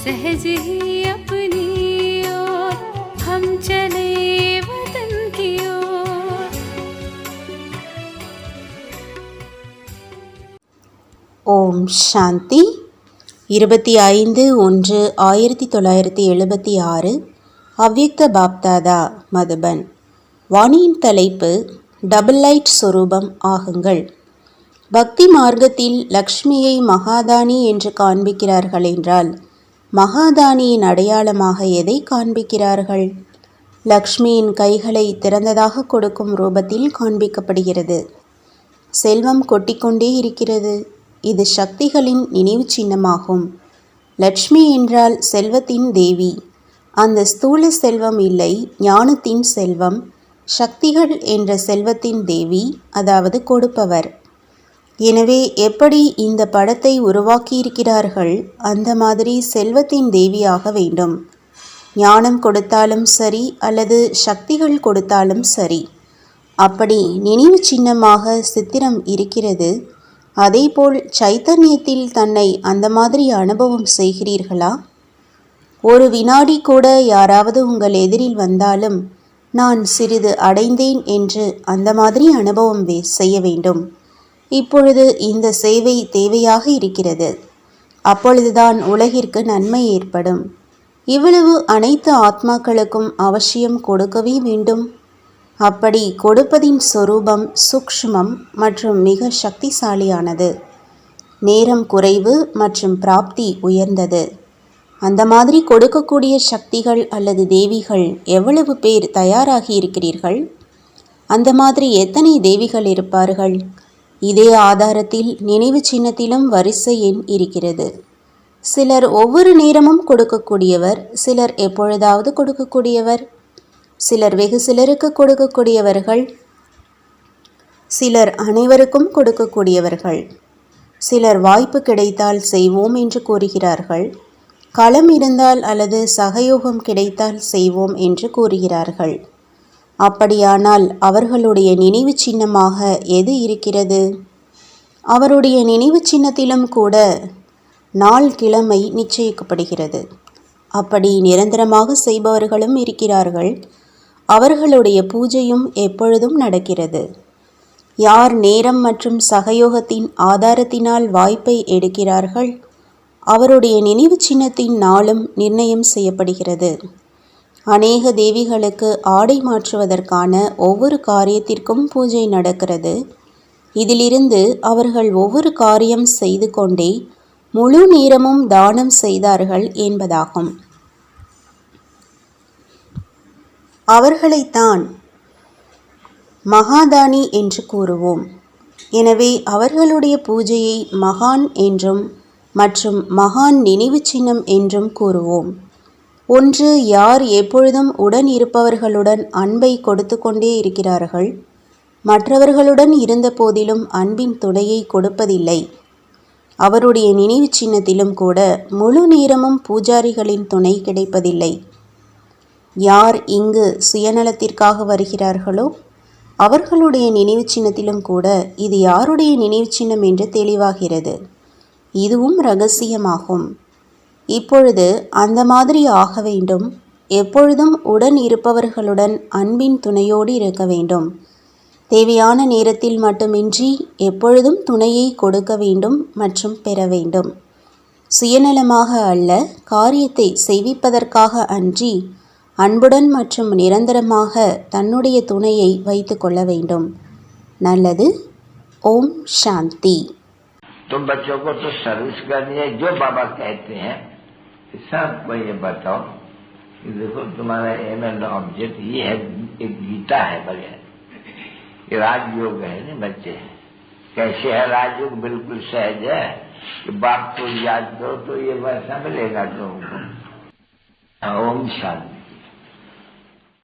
सहज ही अपनी ओर हम चले वतन की ओर। ஓம் சாந்தி. 25/1/1976 அவ்யக்த பாப்தாதா மதுபன். வாணியின் தலைப்பு டபுள் லைட் சொரூபம் ஆகுங்கள். பக்தி மார்க்கத்தில் லக்ஷ்மியை மகாதானி என்று காண்பிக்கிறார்கள் என்றால் மகாதானியின் அடையாளமாக எதை காண்பிக்கிறார்கள்? லக்ஷ்மியின் கைகளை திறந்ததாக கொடுக்கும் ரூபத்தில் காண்பிக்கப்படுகிறது. செல்வம் கொட்டிக்கொண்டே இருக்கிறது. இது சக்திகளின் நினைவு சின்னமாகும். லட்சுமி என்றால் செல்வத்தின் தேவி. அந்த ஸ்தூல செல்வம் இல்லை, ஞானத்தின் செல்வம். சக்திகள் என்ற செல்வத்தின் தேவி, அதாவது கொடுப்பவர். எனவே எப்படி இந்த படத்தை உருவாக்கியிருக்கிறார்கள், அந்த மாதிரி செல்வத்தின் தேவியாக வேண்டும். ஞானம் கொடுத்தாலும் சரி அல்லது சக்திகள் கொடுத்தாலும் சரி, அப்படி நினைவு சின்னமாக சித்திரம் இருக்கிறது. அதேபோல் சைத்தன்யத்தில் தன்னை அந்த மாதிரி அனுபவம் செய்கிறீர்களா? ஒரு வினாடி கூட யாராவது உங்கள் எதிரில் வந்தாலும் நான் சிறிது அடைந்தேன் என்று அந்த மாதிரி அனுபவம் செய்ய வேண்டும். இப்பொழுது இந்த சேவை தேவையாக இருக்கிறது. அப்பொழுதுதான் உலகிற்கு நன்மை ஏற்படும். இவ்வளவு அனைத்து ஆத்மாக்களுக்கும் அவசியம் கொடுக்கவே வேண்டும். அப்படி கொடுப்பதின் சொரூபம் சூக்ஷ்மம் மற்றும் மிக சக்திசாலியானது. நேரம் குறைவு மற்றும் பிராப்தி உயர்ந்தது. அந்த மாதிரி கொடுக்கக்கூடிய சக்திகள் அல்லது தேவிகள் எவ்வளவு பேர் தயாராகி இருக்கிறீர்கள்? அந்த மாதிரி எத்தனை தேவிகள் இருப்பார்கள்? இதே ஆதாரத்தில் நினைவு சின்னத்திலும் வரிசை எண் இருக்கிறது. சிலர் ஒவ்வொரு நேரமும் கொடுக்கக்கூடியவர், சிலர் எப்பொழுதாவது கொடுக்கக்கூடியவர், சிலர் வெகு சிலருக்கு கொடுக்கக்கூடியவர்கள், சிலர் அனைவருக்கும் கொடுக்கக்கூடியவர்கள். சிலர் வாய்ப்பு கிடைத்தால் செய்வோம் என்று கூறுகிறார்கள். களம் இருந்தால் அல்லது சகயோகம் கிடைத்தால் செய்வோம் என்று கூறுகிறார்கள். அப்படியானால் அவர்களுடைய நினைவு சின்னமாக எது இருக்கிறது? அவருடைய நினைவு சின்னத்திலும் கூட நாள் கிழமை நிச்சயிக்கப்படுகிறது. அப்படி நிரந்தரமாக செய்பவர்களும் இருக்கிறார்கள். அவர்களுடைய பூஜையும் எப்பொழுதும் நடக்கிறது. யார் நேரம் மற்றும் சகயோகத்தின் ஆதாரத்தினால் வாய்ப்பை எடுக்கிறார்கள், அவருடைய நினைவு சின்னத்தின் நாளும் நிர்ணயம் செய்யப்படுகிறது. அநேக தேவிகளுக்கு ஆடை மாற்றுவதற்கான ஒவ்வொரு காரியத்திற்கும் பூஜை நடக்கிறது. இதிலிருந்து அவர்கள் ஒவ்வொரு காரியம் செய்து கொண்டே முழு நேரமும் தானம் செய்தார்கள் என்பதாகும். அவர்களைத்தான் மகாதானி என்று கூறுவோம். எனவே அவர்களுடைய பூஜையை மகான் என்றும் மற்றும் மகான் நினைவு சின்னம் என்றும் கூறுவோம். ஒன்று, யார் எப்பொழுதும் உடன் இருப்பவர்களுடன் அன்பை கொடுத்து கொண்டே இருக்கிறார்கள், மற்றவர்களுடன் இருந்த போதிலும் அன்பின் துணையை கொடுப்பதில்லை. அவருடைய நினைவு சின்னத்திலும் கூட முழு நேரமும் பூஜாரிகளின் துணை கிடைப்பதில்லை. யார் இங்கு சுயநலத்திற்காக வருகிறார்களோ அவர்களுடைய நினைவு சின்னத்திலும் கூட இது யாருடைய நினைவு சின்னம் என்று தெளிவாகிறது. இதுவும் இரகசியமாகும். இப்பொழுது அந்த மாதிரி ஆக வேண்டும். எப்பொழுதும் உடன் இருப்பவர்களுடன் அன்பின் துணையோடு இருக்க வேண்டும். தேவையான நேரத்தில் மட்டுமின்றி எப்பொழுதும் துணையை கொடுக்க வேண்டும் மற்றும் பெற வேண்டும். சுயநலமாக அல்ல, காரியத்தை செய்விப்பதற்காக அன்றி அன்புடன் மற்றும் நிரந்தரமாக தன்னுடைய துணையை வைத்து கொள்ள வேண்டும். நல்லது. ஓம் சாந்தி. तो बच्चों को तो सर्विस करनी है. जो बाबा कहते हैं सबको ये बताओ कि देखो तुम्हारा एम एंड ऑब्जेक्ट ये है, एक गीता है बगैर, ये राजयोग है ना बच्चे। कैसे है राजयोग? बिल्कुल सहज है कि बाप को याद करो तो ये वैसा मिलेगा तुमको। ओम शांति।